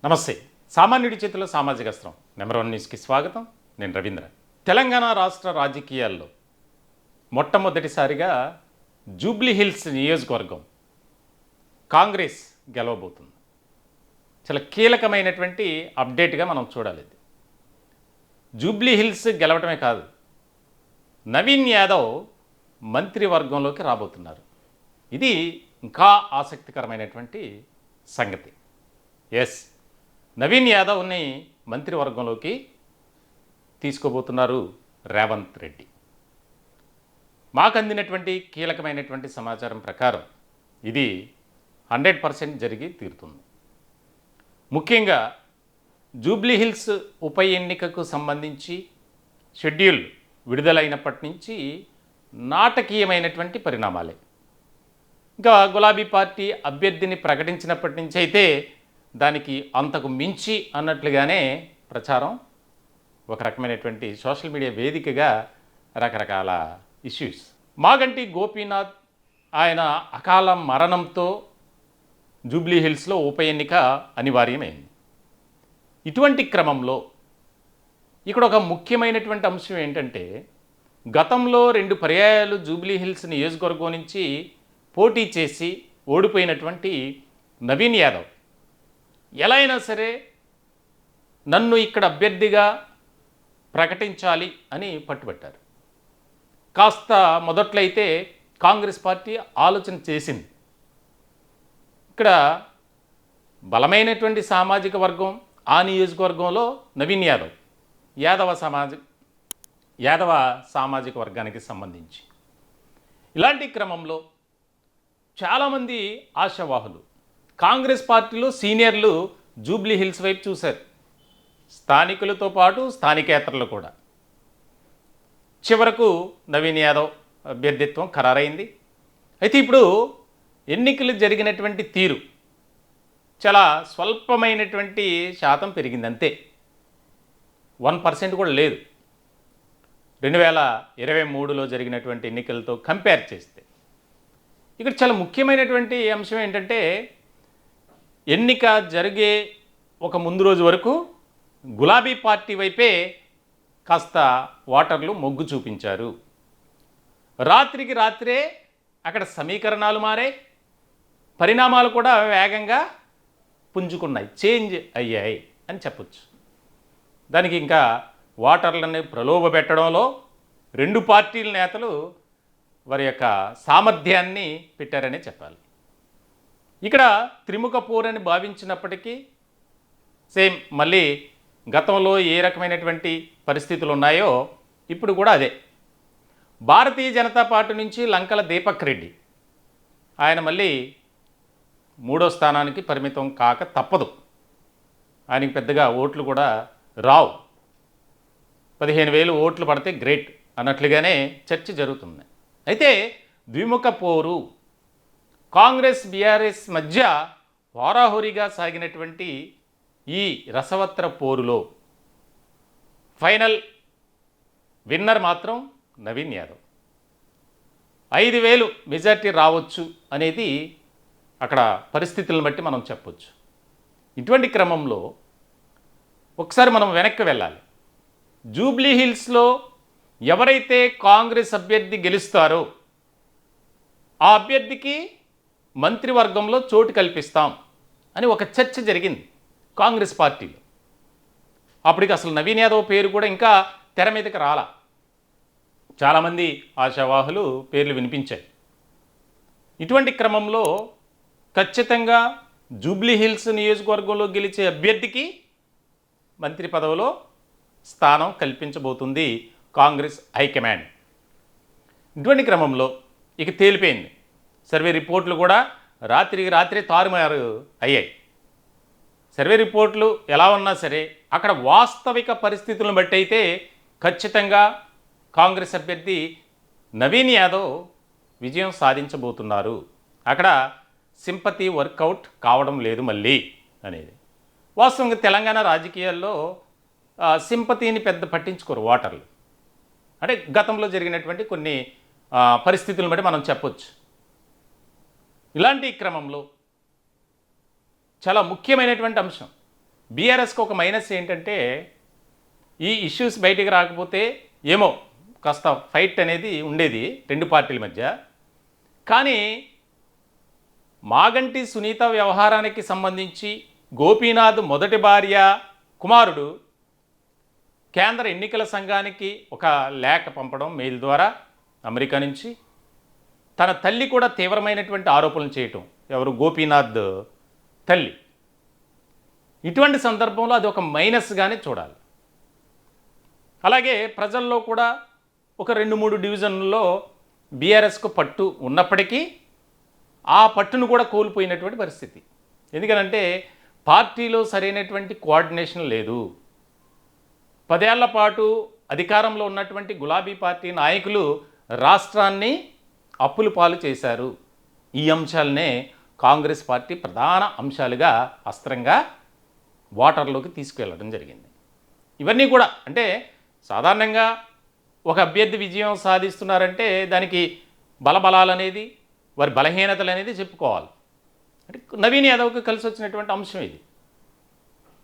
నమస్తే. సామాన్యుడి చేతిలో సామాజిక అస్త్రం నెంబర్ 1 న్యూస్కి స్వాగతం. నేను రవీంద్ర. తెలంగాణ రాష్ట్ర రాజకీయాల్లో మొట్టమొదటిసారిగా జూబ్లీ హిల్స్ నియోజకవర్గం కాంగ్రెస్ గెలవబోతుంది. చాలా కీలకమైనటువంటి అప్డేట్గా మనం చూడాలి. ఇది జూబ్లీ హిల్స్ గెలవటమే కాదు, నవీన్ యాదవ్ మంత్రివర్గంలోకి రాబోతున్నారు. ఇది ఇంకా ఆసక్తికరమైనటువంటి సంగతి. ఎస్, నవీన్ యాదవ్ని మంత్రివర్గంలోకి తీసుకోబోతున్నారు రేవంత్ రెడ్డి. మాకు అందినటువంటి కీలకమైనటువంటి సమాచారం ప్రకారం ఇది 100% జరిగి తీరుతుంది. ముఖ్యంగా జూబ్లీ హిల్స్ ఉప ఎన్నికకు సంబంధించి షెడ్యూల్ విడుదలైనప్పటి నుంచి నాటకీయమైనటువంటి పరిణామాలే. ఇంకా గులాబీ పార్టీ అభ్యర్థిని ప్రకటించినప్పటి నుంచి అయితే దానికి అంతకు మించి అన్నట్లుగానే ప్రచారం, ఒక రకమైనటువంటి సోషల్ మీడియా వేదికగా రకరకాల ఇష్యూస్. మాగంటి గోపీనాథ్ ఆయన అకాల మరణంతో జూబ్లీ హిల్స్లో ఉప ఎన్నిక అనివార్యమైంది. ఇటువంటి క్రమంలో ఇక్కడ ఒక ముఖ్యమైనటువంటి అంశం ఏంటంటే, గతంలో 2 పర్యాయాలు జూబ్లీ హిల్స్ నియోజకవర్గం నుంచి పోటీ చేసి ఓడిపోయినటువంటి నవీన్ యాదవ్ ఎలా అయినా సరే నన్ను ఇక్కడ అభ్యర్థిగా ప్రకటించాలి అని పట్టుబట్టారు. కాస్త మొదట్లో అయితే కాంగ్రెస్ పార్టీ ఆలోచన చేసింది. ఇక్కడ బలమైనటువంటి సామాజిక వర్గం ఆ నియోజకవర్గంలో నవీన్ యాదవ్ యాదవ సామాజిక వర్గానికి సంబంధించి. ఇలాంటి క్రమంలో చాలామంది ఆశావాహులు కాంగ్రెస్ పార్టీలో సీనియర్లు జూబ్లీ హిల్స్ వైపు చూశారు, స్థానికులతో పాటు స్థానికేతరులు కూడా. చివరకు నవీన్ యాదవ్ అభ్యర్థిత్వం ఖరారైంది. అయితే ఇప్పుడు ఎన్నికలు జరిగినటువంటి తీరు చాలా స్వల్పమైనటువంటి శాతం పెరిగింది, అంతే. 1% కూడా లేదు 2023లో జరిగినటువంటి ఎన్నికలతో కంపేర్ చేస్తే. ఇక్కడ చాలా ముఖ్యమైనటువంటి అంశం ఏంటంటే, ఎన్నిక జరిగే ఒక ముందు రోజు వరకు గులాబీ పార్టీ వైపే కాస్త ఓటర్లు మొగ్గు చూపించారు. రాత్రికి రాత్రే అక్కడ సమీకరణాలు మారాయి, పరిణామాలు కూడా వేగంగా పుంజుకున్నాయి, చేంజ్ అయ్యాయి అని చెప్పొచ్చు. దానికి ఇంకా ఓటర్లని ప్రలోభ పెట్టడంలో 2 పార్టీల నేతలు వారి యొక్క సామర్థ్యాన్ని పెట్టారనే చెప్పాలి. ఇక్కడ త్రిముఖ పోరని భావించినప్పటికీ సేమ్ మళ్ళీ గతంలో ఏ రకమైనటువంటి పరిస్థితులు ఉన్నాయో ఇప్పుడు కూడా అదే. భారతీయ జనతా పార్టీ నుంచి లంకల దీపక్ రెడ్డి ఆయన మళ్ళీ 3వ స్థానానికి పరిమితం కాక తప్పదు. ఆయనకి పెద్దగా ఓట్లు కూడా రావు, 15,000 ఓట్లు పడితే గ్రేట్ అన్నట్లుగానే చర్చ జరుగుతుంది. అయితే ద్విముఖ పోరు కాంగ్రెస్ బీఆర్ఎస్ మధ్య హోరాహోరీగా సాగినటువంటి ఈ రసవత్ర పోరులో ఫైనల్ విన్నర్ మాత్రం నవీన్ యాదవ్. 5,000 మెజార్టీ రావచ్చు అనేది అక్కడ పరిస్థితులను బట్టి మనం చెప్పొచ్చు. ఇటువంటి క్రమంలో ఒకసారి మనం వెనక్కి వెళ్ళాలి. జూబ్లీ హిల్స్లో ఎవరైతే కాంగ్రెస్ అభ్యర్థి గెలుస్తారో ఆ అభ్యర్థికి మంత్రివర్గంలో చోటు కల్పిస్తాం అని ఒక చర్చ జరిగింది కాంగ్రెస్ పార్టీలో. అప్పటికి అసలు నవీన్ యాదవ్ పేరు కూడా ఇంకా తెర మీదకి రాలా. చాలామంది ఆశావాహులు పేర్లు వినిపించాయి. ఇటువంటి క్రమంలో ఖచ్చితంగా జూబ్లీ హిల్స్ నియోజకవర్గంలో గెలిచే అభ్యర్థికి మంత్రి పదవిలో స్థానం కల్పించబోతుంది కాంగ్రెస్ హైకమాండ్. ఇటువంటి క్రమంలో ఇక తేలిపోయింది. సర్వే రిపోర్ట్లు కూడా రాత్రికి రాత్రే తారుమారు అయ్యాయి. సర్వే రిపోర్ట్లు ఎలా ఉన్నా సరే అక్కడ వాస్తవిక పరిస్థితులను బట్టి అయితే ఖచ్చితంగా కాంగ్రెస్ అభ్యర్థి నవీన్ యాదవ్ విజయం సాధించబోతున్నారు. అక్కడ సింపతి వర్కౌట్ కావడం లేదు మళ్ళీ అనేది వాస్తవంగా. తెలంగాణ రాజకీయాల్లో సింపతిని పెద్ద పట్టించుకోరు ఓటర్లు. అంటే గతంలో జరిగినటువంటి కొన్ని పరిస్థితులను బట్టి మనం చెప్పొచ్చు. ఇలాంటి క్రమంలో చాలా ముఖ్యమైనటువంటి అంశం బీఆర్ఎస్కి ఒక మైనస్ ఏంటంటే ఈ ఇష్యూస్ బయటికి రాకపోతే ఏమో కాస్త ఫైట్ అనేది ఉండేది రెండు పార్టీల మధ్య. కానీ మాగంటి సునీత వ్యవహారానికి సంబంధించి గోపీనాథ్ మొదటి భార్య కుమారుడు కేంద్ర ఎన్నికల సంఘానికి ఒక లేఖ పంపడం మెయిల్ ద్వారా అమెరికా నుంచి, తన తల్లి కూడా తీవ్రమైనటువంటి ఆరోపణలు చేయటం, ఎవరు గోపీనాథ్ తల్లి. ఇటువంటి సందర్భంలో అది ఒక మైనస్గానే చూడాలి. అలాగే ప్రజల్లో కూడా ఒక 2-3 డివిజన్లలో బీఆర్ఎస్కు పట్టు ఉన్నప్పటికీ ఆ పట్టును కూడా కోల్పోయినటువంటి పరిస్థితి. ఎందుకనంటే పార్టీలో సరైనటువంటి కోఆర్డినేషన్ లేదు. 10 ఏళ్ల పాటు అధికారంలో ఉన్నటువంటి గులాబీ పార్టీ నాయకులు రాష్ట్రాన్ని అప్పుల పాలు చేశారు. ఈ అంశాలనే కాంగ్రెస్ పార్టీ ప్రధాన అంశాలుగా అస్త్రంగా ఓటర్లోకి తీసుకువెళ్ళడం జరిగింది. ఇవన్నీ కూడా అంటే సాధారణంగా ఒక అభ్యర్థి విజయం సాధిస్తున్నారంటే దానికి బలబలాలనేది, వారి బలహీనతలు అనేది చెప్పుకోవాలి. అంటే నవీన్ యాదవ్కి కలిసి వచ్చినటువంటి అంశం ఇది.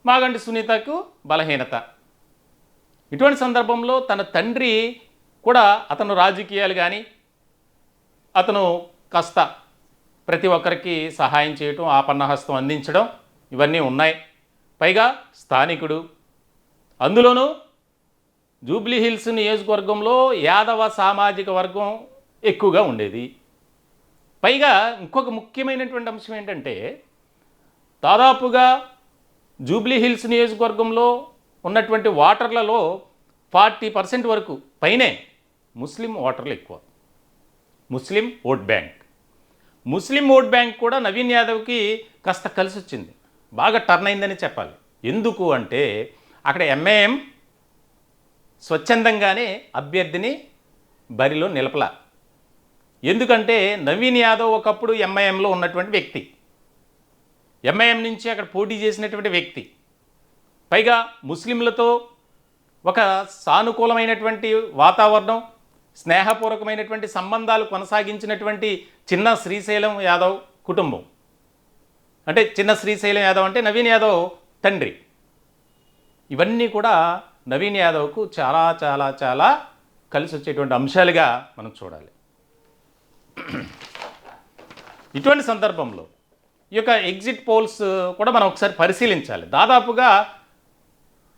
మాగంటి సునీతకు బలహీనత. ఇటువంటి సందర్భంలో తన తండ్రి కూడా అతను రాజకీయాలు కానీ అతను కాస్త ప్రతి ఒక్కరికి సహాయం చేయటం, ఆపన్నహస్తం అందించడం ఇవన్నీ ఉన్నాయి. పైగా స్థానికుడు, అందులోనూ జూబ్లీహిల్స్ నియోజకవర్గంలో యాదవ సామాజిక వర్గం ఎక్కువగా ఉండేది. పైగా ఇంకొక ముఖ్యమైనటువంటి అంశం ఏంటంటే దాదాపుగా జూబ్లీహిల్స్ నియోజకవర్గంలో ఉన్నటువంటి ఓటర్లలో 40% వరకు పైనే ముస్లిం ఓటర్లు ఎక్కువ. ముస్లిం ఓట్ బ్యాంక్. ముస్లిం ఓట్ బ్యాంక్ కూడా నవీన్ యాదవ్కి కాస్త కలిసి వచ్చింది, బాగా టర్న్ అయిందని చెప్పాలి. ఎందుకు అంటే అక్కడ ఎంఐఎం స్వచ్ఛందంగానే అభ్యర్థిని బరిలో నిలపల. ఎందుకంటే నవీన్ యాదవ్ ఒకప్పుడు ఎంఐఎంలో ఉన్నటువంటి వ్యక్తి, ఎంఐఎం నుంచి అక్కడ పోటీ చేసినటువంటి వ్యక్తి. పైగా ముస్లింలతో ఒక సానుకూలమైనటువంటి వాతావరణం, స్నేహపూర్వకమైనటువంటి సంబంధాలు కొనసాగించినటువంటి చిన్న శ్రీశైలం యాదవ్ కుటుంబం. అంటే చిన్న శ్రీశైలం యాదవ్ అంటే నవీన్ యాదవ్ తండ్రి. ఇవన్నీ కూడా నవీన్ యాదవ్కు చాలా చాలా చాలా కలిసి వచ్చేటువంటి అంశాలుగా మనం చూడాలి. ఇటువంటి సందర్భంలో ఈ యొక్క ఎగ్జిట్ పోల్స్ కూడా మనం ఒకసారి పరిశీలించాలి. దాదాపుగా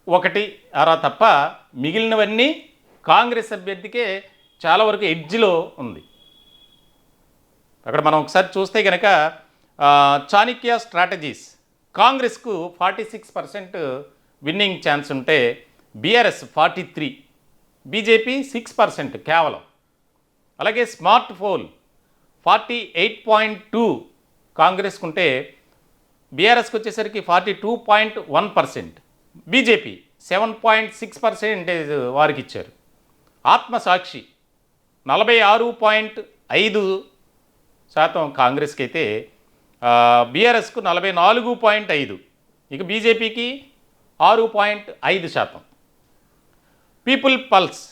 1-6 తప్ప మిగిలినవన్నీ కాంగ్రెస్ అభ్యర్థికే చాలా వరకు ఎడ్జ్లో ఉంది. అక్కడ మనం ఒకసారి చూస్తే కనుక చాణక్య స్ట్రాటజీస్ కాంగ్రెస్కు 46% విన్నింగ్ ఛాన్స్ ఉంటే బీఆర్ఎస్ 43, బీజేపీ 6% కేవలం. అలాగే స్మార్ట్ పోల్ 48.2 కాంగ్రెస్కు ఉంటే బీఆర్ఎస్కి వచ్చేసరికి 42.1%, బీజేపీ 7.6% వారికి ఇచ్చారు. ఆత్మసాక్షి 46.5% కాంగ్రెస్కి అయితే బీఆర్ఎస్కు 44.5%, ఇక బీజేపీకి 6.5%. People pulse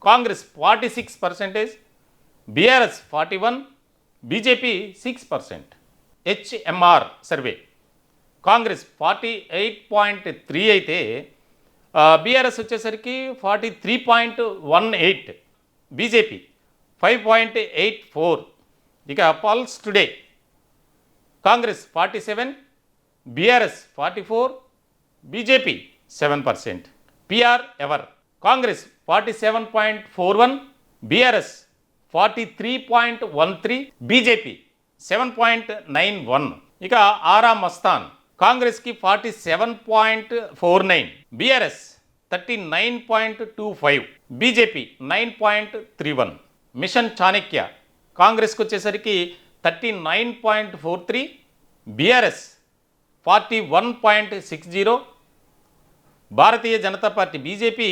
Congress 46%, BRS 41%, BJP 6%. HMR survey Congress 48.3 అయితే బీఆర్ఎస్ వచ్చేసరికి 43.18, బీజేపీ 5.84. ఇక pulse today Congress 47, BRS 44, BJP 7%. PR ever Congress 47.41, BRS 43.13, BJP 7.91. ఇక ఆరా మస్తాన్ కాంగ్రెస్కి 47.49, బీఆర్ఎస్ 39.25, బీజేపీ 9.31. మిషన్ చాణక్య కాంగ్రెస్కి వచ్చేసరికి 39.43, BRS 41.60, Bharatiya Janata party BJP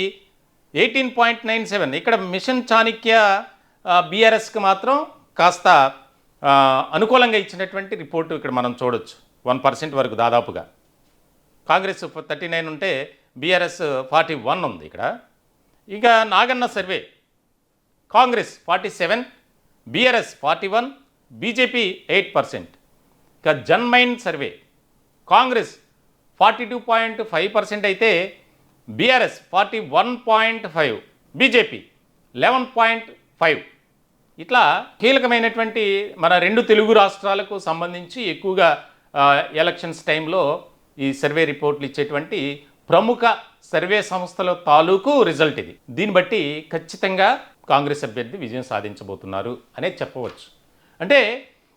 18.97. ఇక్కడ మిషన్ చాణక్య బీఆర్ఎస్కి మాత్రం కాస్త అనుకూలంగా ఇచ్చినటువంటి రిపోర్టు ఇక్కడ మనం చూడొచ్చు. 1% వరకు దాదాపుగా. కాంగ్రెస్ 39 ఉంటే బీఆర్ఎస్ 41 ఉంది ఇక్కడ. ఇక Naganna survey Congress 47, BRS 41, BJP 8%. ఇక జన్మైన్ సర్వే కాంగ్రెస్ 42.5% అయితే బీఆర్ఎస్ 41.5, బీజేపీ 11.5. ఇట్లా కీలకమైనటువంటి మన 2 తెలుగు రాష్ట్రాలకు సంబంధించి ఎక్కువగా ఎలక్షన్స్ టైంలో ఈ సర్వే రిపోర్ట్లు ఇచ్చేటువంటి ప్రముఖ సర్వే సంస్థల తాలూకు రిజల్ట్ ఇది. దీన్ని బట్టి ఖచ్చితంగా కాంగ్రెస్ అభ్యర్థి విజయం సాధించబోతున్నారు అనేది చెప్పవచ్చు. అంటే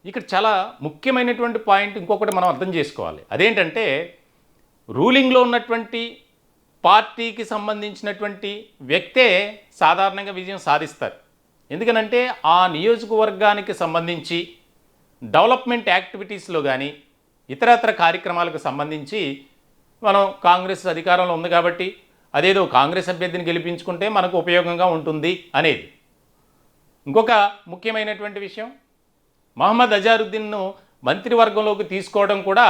ఇక్కడ చాలా ముఖ్యమైనటువంటి పాయింట్ ఇంకొకటి మనం అర్థం చేసుకోవాలి. అదేంటంటే రూలింగ్లో ఉన్నటువంటి పార్టీకి సంబంధించినటువంటి వ్యక్తే సాధారణంగా విజయం సాధిస్తారు. ఎందుకనంటే ఆ నియోజకవర్గానికి సంబంధించి డెవలప్మెంట్ యాక్టివిటీస్లో కానీ ఇతరత్ర కార్యక్రమాలకు సంబంధించి మనం కాంగ్రెస్ అధికారంలో ఉంది కాబట్టి అదేదో కాంగ్రెస్ అభ్యర్థిని గెలిపించుకుంటే మనకు ఉపయోగంగా ఉంటుంది అనేది. ఇంకొక ముఖ్యమైనటువంటి విషయం, మహమ్మద్ అజారుద్దీన్ను మంత్రివర్గంలోకి తీసుకోవడం కూడా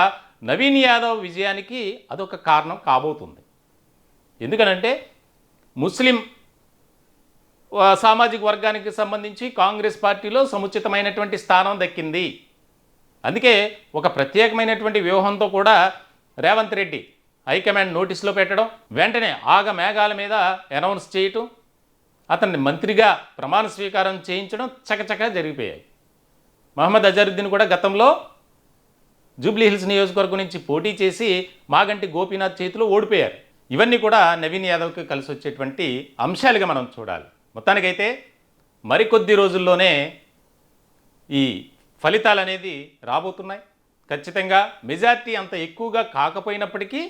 నవీన్ యాదవ్ విజయానికి అదొక కారణం కాబోతుంది. ఎందుకనంటే ముస్లిం సామాజిక వర్గానికి సంబంధించి కాంగ్రెస్ పార్టీలో సముచితమైనటువంటి స్థానం దక్కింది. అందుకే ఒక ప్రత్యేకమైనటువంటి వ్యూహంతో కూడా రేవంత్ రెడ్డి హైకమాండ్ నోటీసులో పెట్టడం, వెంటనే ఆగమేఘాల మీద అనౌన్స్ చేయటం, అతన్ని మంత్రిగా ప్రమాణ స్వీకారం చేయించడం చకచకా జరిగిపోయాయి. మహమ్మద్ అజారుద్దీన్ కూడా గతంలో జూబ్లీ హిల్స్ నియోజకవర్గం నుంచి పోటీ చేసి మాగంటి గోపీనాథ్ చేతిలో ఓడిపోయారు. ఇవన్నీ కూడా నవీన్ యాదవ్కి కలిసి వచ్చేటువంటి అంశాలుగా మనం చూడాలి. మొత్తానికైతే మరికొద్ది రోజుల్లోనే ఈ ఫలితాలు అనేది రాబోతున్నాయి. ఖచ్చితంగా మెజారిటీ అంత ఎక్కువగా కాకపోయినప్పటికీ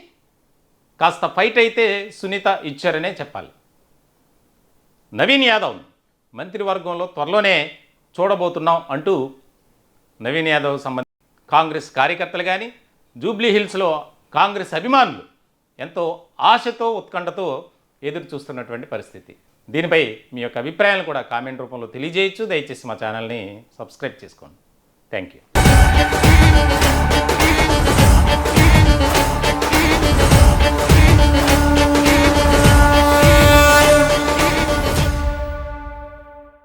కాస్త ఫైట్ అయితే సునీత ఇచ్చారనే చెప్పాలి. నవీన్ యాదవ్ మంత్రివర్గంలో త్వరలోనే చూడబోతున్నాం అంటూ నవీన్ యాదవ్ సంబంధించి కాంగ్రెస్ కార్యకర్తలు కానీ జూబ్లీ హిల్స్లో కాంగ్రెస్ అభిమానులు ఎంతో ఆశతో ఉత్కంఠతో ఎదురు చూస్తున్నటువంటి పరిస్థితి. దీనిపై మీ యొక్క అభిప్రాయాలను కూడా కామెంట్ రూపంలో తెలియజేయచ్చు. దయచేసి మా ఛానల్ని సబ్స్క్రైబ్ చేసుకోండి. Thank you.